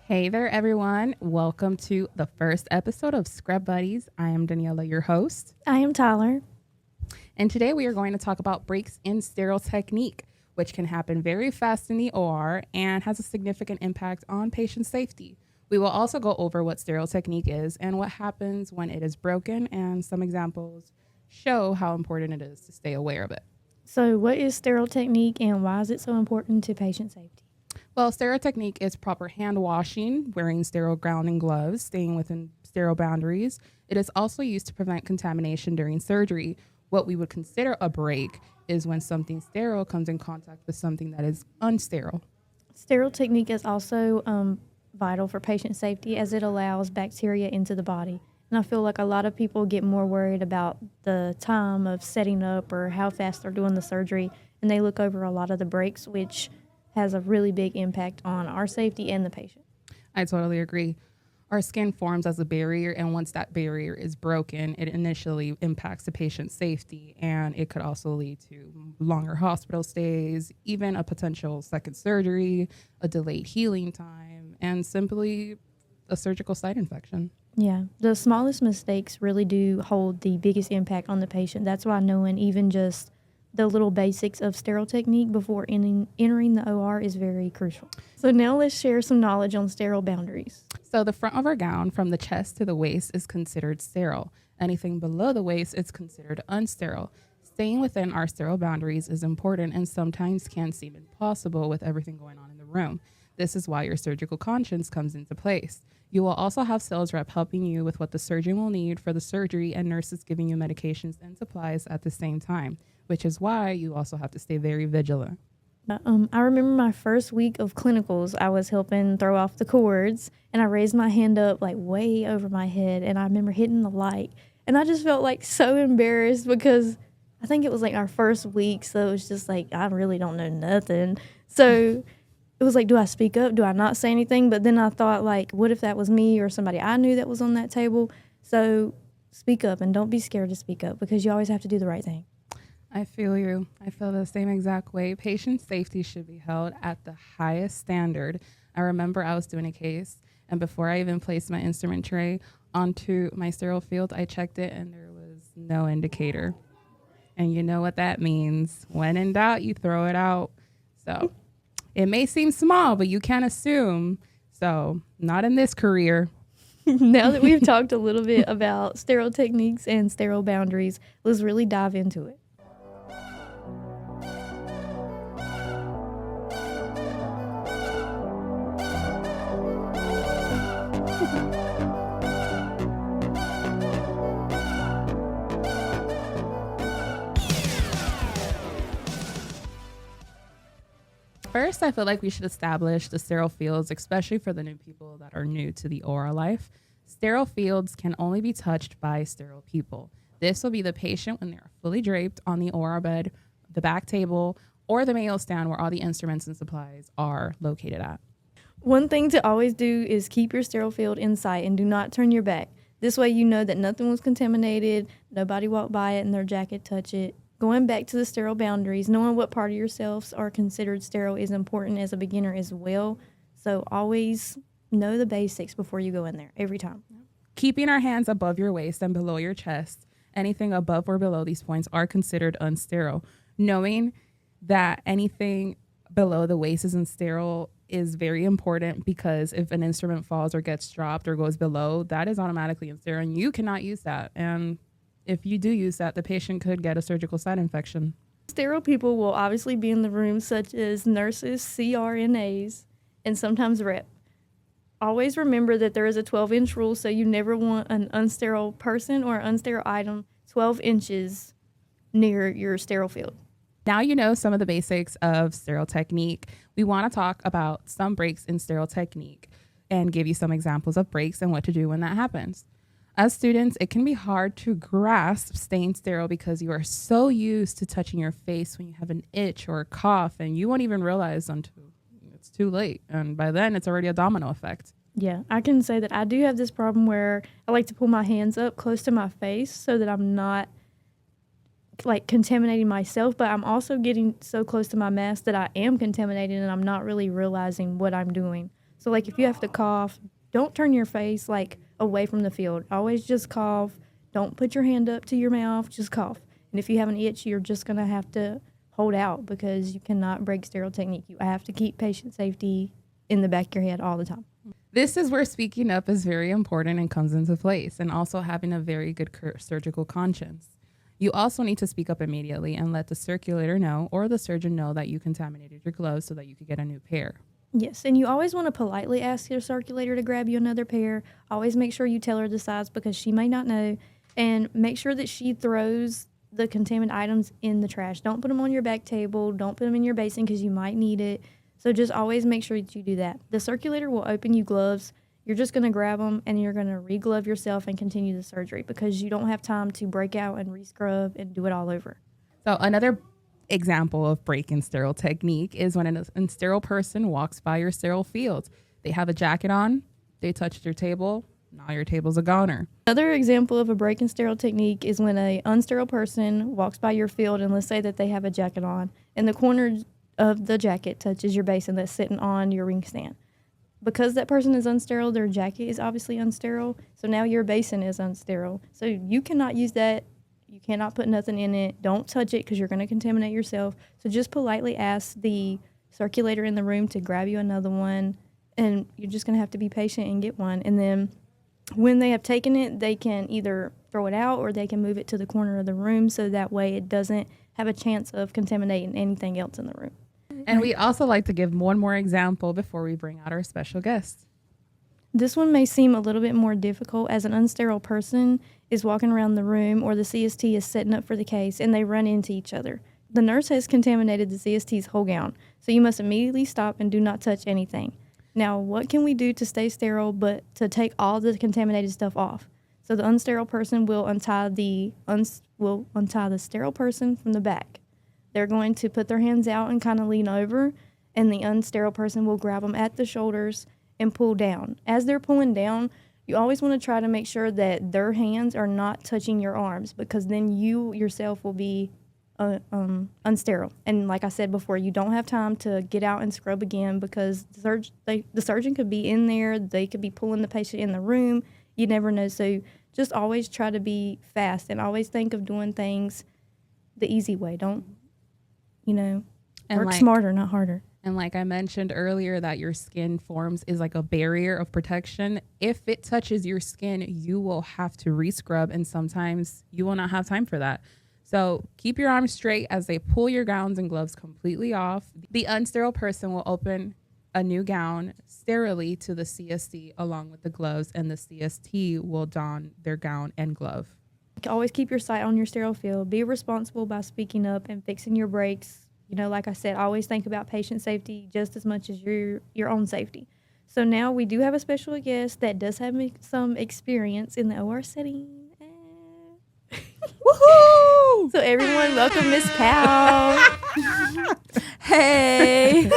Hey there, everyone. Welcome to the first episode of Scrub Buddies. I am Daniela, your host. I am Tyler. And today we are going to talk about breaks in sterile technique, which can happen very fast in the OR and has a significant impact on patient safety. We will also go over what sterile technique is and what happens when it is broken, and some examples show how important it is to stay aware of it. So, what is sterile technique and why is it so important to patient safety? Well, sterile technique is proper hand washing, wearing sterile grounding gloves, staying within sterile boundaries. It is also used to prevent contamination during surgery. What we would consider a break is when something sterile comes in contact with something that is unsterile. Sterile technique is also vital for patient safety as it allows bacteria into the body. And I feel like a lot of people get more worried about the time of setting up or how fast they're doing the surgery, and they look over a lot of the breaks, which has a really big impact on our safety and the patient. I totally agree. Our skin forms as a barrier, and once that barrier is broken, it initially impacts the patient's safety, and it could also lead to longer hospital stays, even a potential second surgery, a delayed healing time, and simply a surgical site infection. Yeah, the smallest mistakes really do hold the biggest impact on the patient. That's why knowing even just the little basics of sterile technique before entering the OR is very crucial. So now let's share some knowledge on sterile boundaries. So the front of our gown from the chest to the waist is considered sterile. Anything below the waist is considered unsterile. Staying within our sterile boundaries is important and sometimes can seem impossible with everything going on in the room. This is why your surgical conscience comes into place. You will also have sales rep helping you with what the surgeon will need for the surgery and nurses giving you medications and supplies at the same time, which is why you also have to stay very vigilant. I remember my first week of clinicals, I was helping throw off the cords, and I raised my hand up like way over my head, and I remember hitting the light, and I just felt like so embarrassed because I think it was like our first week, so it was just like, I really don't know nothing. So it was like, do I speak up? Do I not say anything? But then I thought, like, what if that was me or somebody I knew that was on that table? So speak up and don't be scared to speak up because you always have to do the right thing. I feel you. I feel the same exact way. Patient safety should be held at the highest standard. I remember I was doing a case, and before I even placed my instrument tray onto my sterile field, I checked it, and there was no indicator. And you know what that means. When in doubt, you throw it out. So it may seem small, but you can't assume. So not in this career. Now that we've talked a little bit about sterile techniques and sterile boundaries, let's really dive into it. First, I feel like we should establish the sterile fields, especially for the new people that are new to the OR life. Sterile fields can only be touched by sterile people. This will be the patient when they are fully draped on the OR bed, the back table, or the Mayo stand where all the instruments and supplies are located at. One thing to always do is keep your sterile field in sight and do not turn your back. This way you know that nothing was contaminated, nobody walked by it and their jacket touched it. Going back to the sterile boundaries, knowing what part of yourselves are considered sterile is important as a beginner as well. So always know the basics before you go in there, every time. Keeping our hands above your waist and below your chest, anything above or below these points are considered unsterile. Knowing that anything below the waist is unsterile is very important because if an instrument falls or gets dropped or goes below, that is automatically unsterile and you cannot use that. And if you do use that, the patient could get a surgical site infection. Sterile people will obviously be in the room, such as nurses, CRNAs, and sometimes rep. Always remember that there is a 12-inch rule, so you never want an unsterile person or unsterile item 12 inches near your sterile field. Now you know some of the basics of sterile technique. We want to talk about some breaks in sterile technique and give you some examples of breaks and what to do when that happens. As students, it can be hard to grasp staying sterile because you are so used to touching your face when you have an itch or a cough, and you won't even realize until it's too late. And by then, it's already a domino effect. Yeah, I can say that I do have this problem where I like to pull my hands up close to my face so that I'm not like contaminating myself, but I'm also getting so close to my mask that I am contaminated and I'm not really realizing what I'm doing. So like if you have to cough, don't turn your face like away from the field. Always just cough. Don't put your hand up to your mouth, just cough. And if you have an itch, you're just going to have to hold out because you cannot break sterile technique. You have to keep patient safety in the back of your head all the time. This is where speaking up is very important and comes into place, and also having a very good surgical conscience. You also need to speak up immediately and let the circulator know or the surgeon know that you contaminated your gloves so that you could get a new pair. Yes, and you always want to politely ask your circulator to grab you another pair. Always make sure you tell her the size because she may not know, and make sure that she throws the contaminated items in the trash. Don't put them on your back table. Don't put them in your basin because you might need it. So just always make sure that you do that. The circulator will open you gloves. You're just going to grab them and you're going to re-glove yourself and continue the surgery because you don't have time to break out and re-scrub and do it all over. So another example of break-in sterile technique is when a sterile person walks by your sterile field. They have a jacket on, they touched your table, now your table's a goner. Another example of a break-in sterile technique is when an unsterile person walks by your field and let's say that they have a jacket on and the corner of the jacket touches your basin that's sitting on your ring stand. Because that person is unsterile, their jacket is obviously unsterile, so now your basin is unsterile. So you cannot use that. You cannot put nothing in it. Don't touch it because you're going to contaminate yourself. So just politely ask the circulator in the room to grab you another one, and you're just going to have to be patient and get one. And then when they have taken it, they can either throw it out or they can move it to the corner of the room so that way it doesn't have a chance of contaminating anything else in the room. And we also like to give one more example before we bring out our special guest. This one may seem a little bit more difficult as an unsterile person is walking around the room or the CST is setting up for the case and they run into each other. The nurse has contaminated the CST's whole gown, so you must immediately stop and do not touch anything. Now, what can we do to stay sterile but to take all the contaminated stuff off? So the unsterile person will untie the sterile person from the back. They're going to put their hands out and kind of lean over, and the unsterile person will grab them at the shoulders and pull down. As they're pulling down, you always want to try to make sure that their hands are not touching your arms because then you yourself will be unsterile. And like I said before, you don't have time to get out and scrub again because the surgeon could be in there. They could be pulling the patient in the room. You never know. So just always try to be fast and always think of doing things the easy way. Don't, work smarter, not harder. And like I mentioned earlier, that your skin forms is like a barrier of protection. If it touches your skin, you will have to re-scrub, and sometimes you will not have time for that. So keep your arms straight as they pull your gowns and gloves completely off. The unsterile person will open a new gown sterilely to the CST along with the gloves, and the CST will don their gown and glove. Always keep your sight on your sterile field. Be responsible by speaking up and fixing your breaks. Like I said, always think about patient safety just as much as your own safety. So now we do have a special guest that does have some experience in the OR setting. Woohoo! So everyone, welcome Miss Powell. Hey.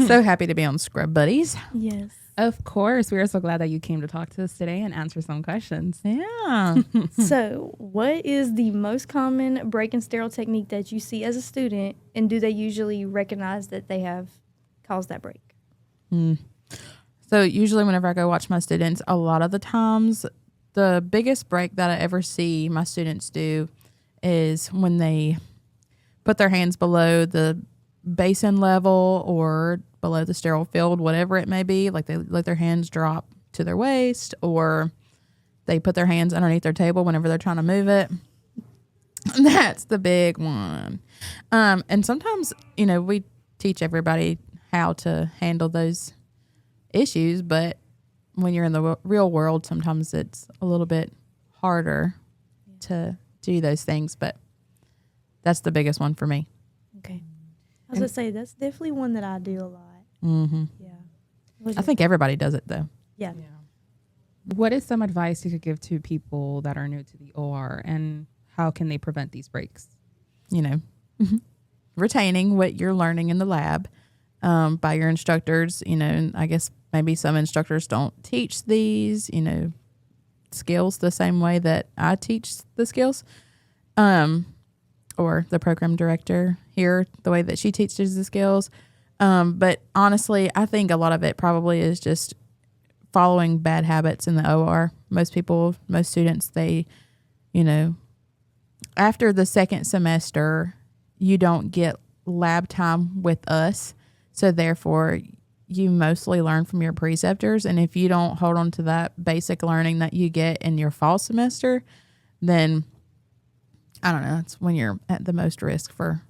So happy to be on Scrub Buddies. Yes. Of course. We are so glad that you came to talk to us today and answer some questions. Yeah. So what is the most common break-in sterile technique that you see as a student, and do they usually recognize that they have caused that break? So usually whenever I go watch my students, a lot of the times the biggest break that I ever see my students do is when they put their hands below the basin level or below the sterile field, whatever it may be. Like they let their hands drop to their waist, or they put their hands underneath their table whenever they're trying to move it. That's the big one. And sometimes, we teach everybody how to handle those issues, but when you're in the real world, sometimes it's a little bit harder to do those things, but that's the biggest one for me. Okay. I was going to say, that's definitely one that I do a lot. Mm-hmm. Yeah. I think everybody does it, though. Yeah. What is some advice you could give to people that are new to the OR, and how can they prevent these breaks? Retaining what you're learning in the lab by your instructors. I guess maybe some instructors don't teach these, skills the same way that I teach the skills. Or the program director here, the way that she teaches the skills. But honestly, I think a lot of it probably is just following bad habits in the OR. Most students, they, after the second semester, you don't get lab time with us. So therefore, you mostly learn from your preceptors. And if you don't hold on to that basic learning that you get in your fall semester, then I don't know, it's when you're at the most risk for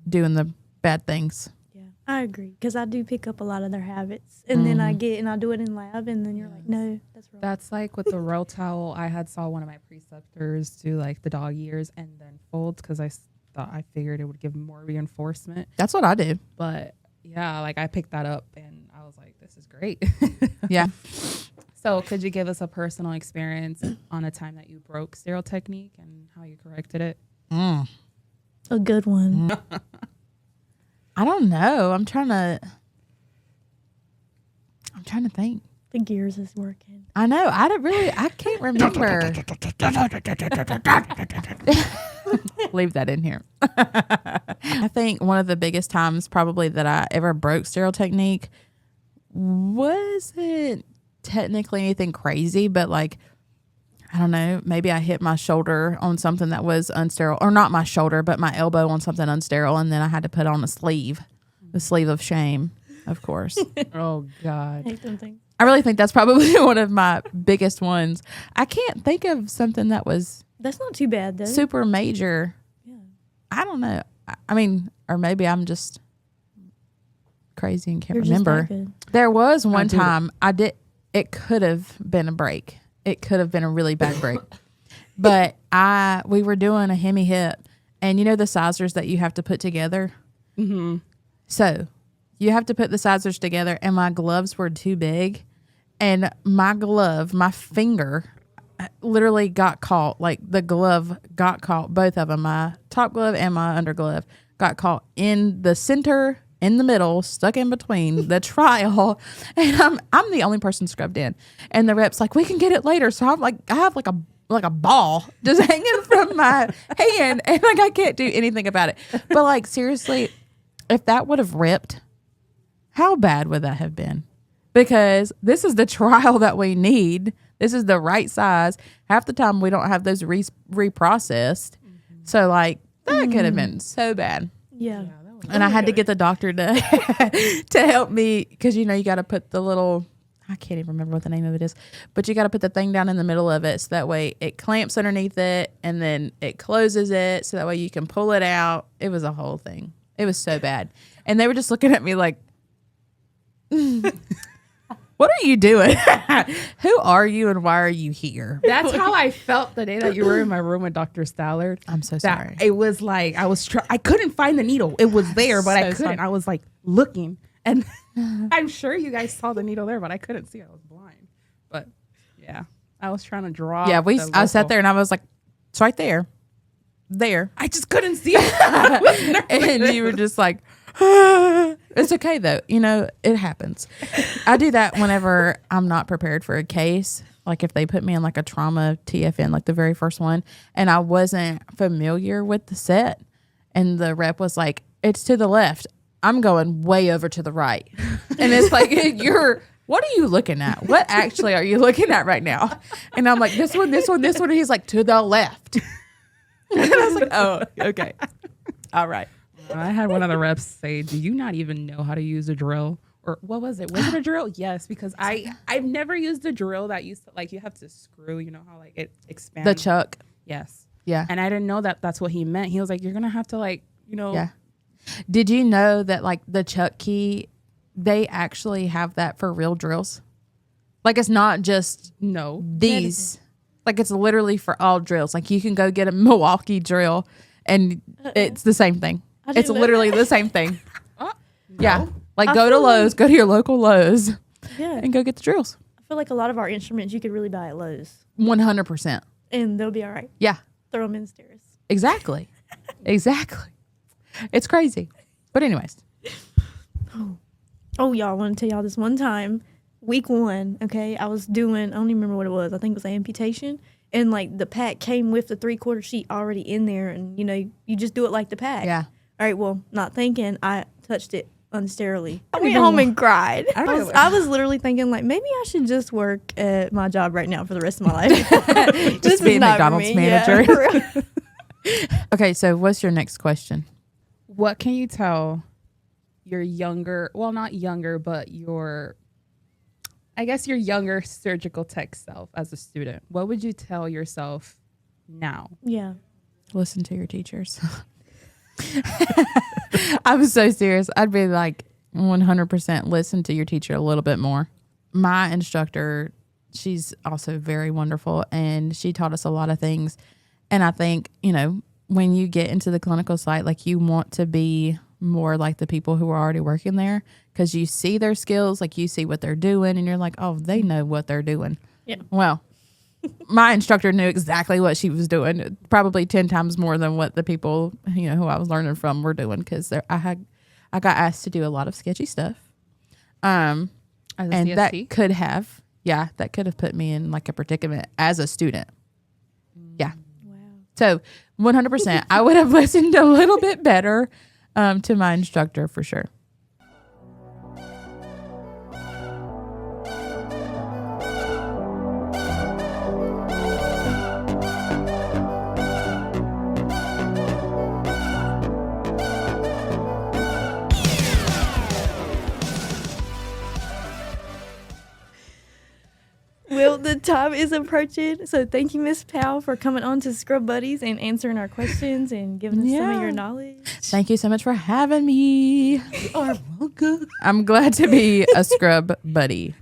doing the bad things. Yeah, I agree. Because I do pick up a lot of their habits. And then I do it in lab. And then you're like, no, that's wrong. That's like with the roll towel. I saw one of my preceptors do like the dog ears and then folds because I figured it would give more reinforcement. That's what I do. But yeah, like I picked that up and I was like, this is great. Yeah. So could you give us a personal experience on a time that you broke sterile technique and how you corrected it? A good one. I don't know. I'm trying to think. The gears is working. I know. I can't remember. Leave that in here. I think one of the biggest times probably that I ever broke sterile technique wasn't technically anything crazy, but like, I don't know, maybe I hit my shoulder on something that was unsterile, or not my shoulder, but my elbow on something unsterile, and then I had to put on the sleeve of shame, of course. Oh, God. I hate them things. I really think that's probably one of my biggest ones. I can't think of something that was That's not too bad, though. super major. Yeah. I don't know. I mean, or maybe I'm just crazy and can't You're remember. just that good. There was one dude. time it could have been a break. It could have been a really bad break. But we were doing a hemi hip, and you know the sizers that you have to put together? Mm-hmm. So you have to put the sizers together, and my gloves were too big. And my finger literally got caught. Like the glove got caught, both of them, my top glove and my under glove got caught in the center, in the middle, stuck in between the trial. And I'm the only person scrubbed in. And the rep's like, we can get it later. So I have like a ball just hanging from my hand, and like I can't do anything about it. But like seriously, if that would have ripped, how bad would that have been? Because this is the trial that we need. This is the right size. Half the time we don't have those reprocessed. So like that could have been so bad. Yeah. And I had to get the doctor to to help me, because you got to put the little, I can't even remember what the name of it is, but you got to put the thing down in the middle of it so that way it clamps underneath it and then it closes it so that way you can pull it out. It was a whole thing. It was so bad. And they were just looking at me like, what are you doing? Who are you and why are you here? That's how I felt the day that you were in my room with Dr. Stallard. I'm so That sorry. It was like I couldn't find the needle. It was there, but I So couldn't. sorry. I was like looking, and I'm sure you guys saw the needle there, but I couldn't see it. I was blind. But yeah, I was trying to draw. Yeah, I sat local. there and I was like, it's right there. There. I just couldn't see it. And you were just like, it's okay though. It happens. I do that whenever I'm not prepared for a case. Like if they put me in like a trauma TFN, like the very first one, and I wasn't familiar with the set, and the rep was like, it's to the left. I'm going way over to the right. And it's like, what are you looking at? What actually are you looking at right now? And I'm like, this one, this one, this one. And he's like, to the left. And I was like, oh, okay. All right. I had one of the reps say, "Do you not even know how to use a drill?" Or what was it? Was it a drill? Yes, because I've never used a drill that used to, like, you have to screw. You know how like it expands. The chuck. Yes. Yeah. And I didn't know that that's what he meant. He was like, "You're gonna have to like, Yeah. Did you know that like the chuck key, they actually have that for real drills? Like it's not just no." these. Like it's literally for all drills. Like you can go get a Milwaukee drill and it's the same thing. I It's didn't know literally that. the same thing. Yeah. Like I go to feel Lowe's, go to your local Lowe's Yeah. and go get the drills. I feel like a lot of our instruments you could really buy at Lowe's, 100%. and they'll be all right. Yeah. Throw them in stairs. Exactly. Exactly. It's crazy. But anyways. Oh, y'all, I want to tell y'all this one time, week 1, okay, I was doing, I don't even remember what it was. I think it was an amputation. And, like, the pack came with the 3/4 sheet already in there. And, you just do it like the pack. Yeah. All right, well, not thinking, I touched it unsterilely. I don't went even home wa- and cried. I don't even- I was literally thinking, like, maybe I should just work at my job right now for the rest of my life. This be is a not for McDonald's me. manager. Yeah, for real. Okay, so what's your next question? What can you tell your younger, well, not younger, but I guess your younger surgical tech self as a student? What would you tell yourself now? Yeah. Listen to your teachers. I'm so serious. I'd be like 100% listen to your teacher a little bit more. My instructor, she's also very wonderful, and she taught us a lot of things. And I think, when you get into the clinical site, like, you want to be more like the people who are already working there, because you see their skills, like, you see what they're doing, and you're like, oh, they know what they're doing. Yeah. Well, my instructor knew exactly what she was doing, probably 10 times more than what the people, who I was learning from were doing, because I got asked to do a lot of sketchy stuff. As a And CST? that could have put me in like a predicament as a student. Yeah. Wow. So 100%, I would have listened a little bit better to my instructor for sure. Well, the time is approaching. So thank you, Miss Powell, for coming on to Scrub Buddies and answering our questions and giving us some of your knowledge. Thank you so much for having me. You are welcome. I'm glad to be a scrub buddy.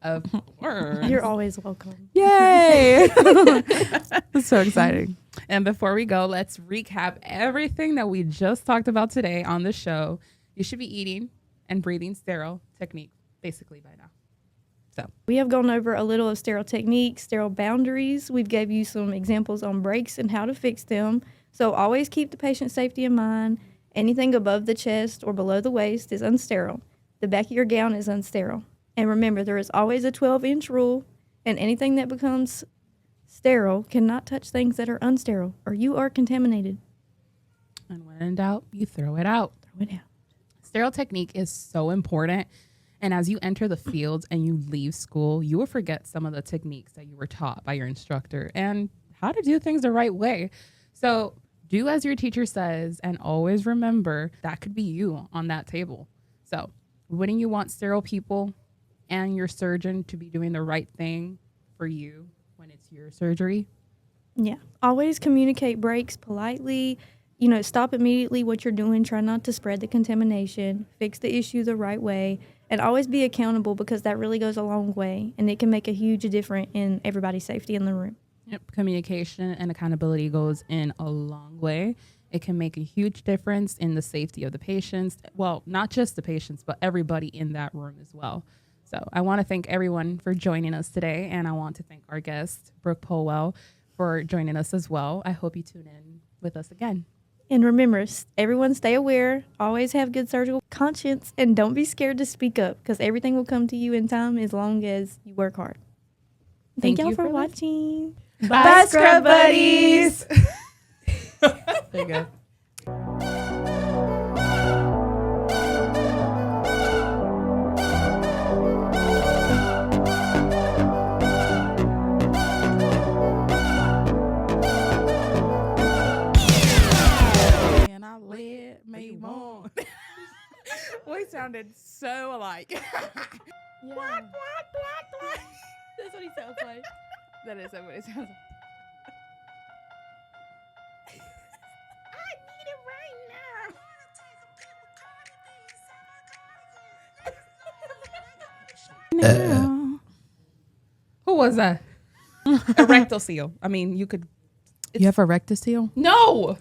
Of course. You're always welcome. Yay. That's so exciting. And before we go, let's recap everything that we just talked about today on the show. You should be eating and breathing sterile technique basically by now. So We have gone over a little of sterile techniques, sterile boundaries. We've gave you some examples on breaks and how to fix them. So always keep the patient safety in mind. Anything above the chest or below the waist is unsterile. The back of your gown is unsterile. And remember, there is always a 12-inch rule, and anything that becomes sterile cannot touch things that are unsterile, or you are contaminated. and when in doubt, you throw it out. Throw it out. Sterile technique is so important. And as you enter the field and you leave school, you will forget some of the techniques that you were taught by your instructor and how to do things the right way. So do as your teacher says, and always remember that could be you on that table. So wouldn't you want sterile people and your surgeon to be doing the right thing for you when it's your surgery? Yeah. Always communicate breaks politely. Stop immediately what you're doing. Try not to spread the contamination. Fix the issue the right way. And always be accountable, because that really goes a long way. And it can make a huge difference in everybody's safety in the room. Yep. Communication and accountability goes in a long way. It can make a huge difference in the safety of the patients. Well, not just the patients, but everybody in that room as well. So I want to thank everyone for joining us today. And I want to thank our guest, Brooke Polwell, for joining us as well. I hope you tune in with us again. And remember, everyone stay aware. Always have good surgical conscience. And don't be scared to speak up, because everything will come to you in time as long as you work hard. Thank y'all you for for watching. Bye, Scrub Buddies. There you go. And I let me want. We sounded so alike. Yeah. That's what he sounds like. That is what it sounds like. Who was that? A rectal seal. I mean, you could. You have a rectocele? No.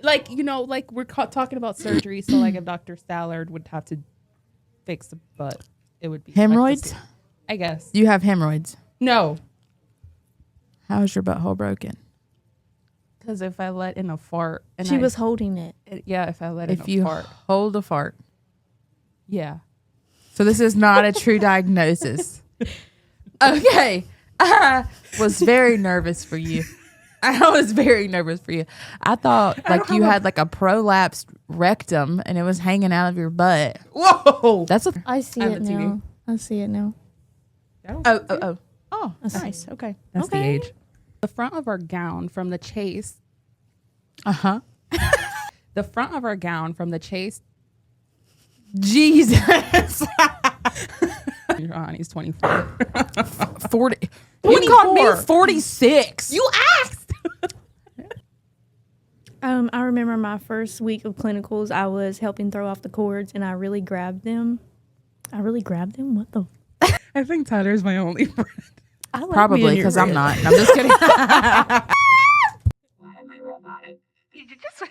Like, like we're talking about surgery. So, like, if Dr. Stallard would have to fix the butt, it would be Hemorrhoids? rectal seal, I guess. You have hemorrhoids. No. How is your butthole broken? Because if I let in a fart. And She was holding it. if I let in If a you fart. hold a fart. Yeah. So this is not a true diagnosis. Okay. I was very nervous for you. I was very nervous for you. I thought like you had like a prolapsed rectum and it was hanging out of your butt. Whoa. That's a I see I have it a TV. now. I see it now. oh, nice. Okay. That's Okay. the age. The front of our gown from the chase. Uh-huh. The front of our gown from the chase. Jesus. Your auntie's 24. 40. You called me 46. You asked. I remember my first week of clinicals, I was helping throw off the cords and I really grabbed them. What the? I think Tyler's my only friend. I like Probably being your because I'm friend. not. I'm just kidding. Did you just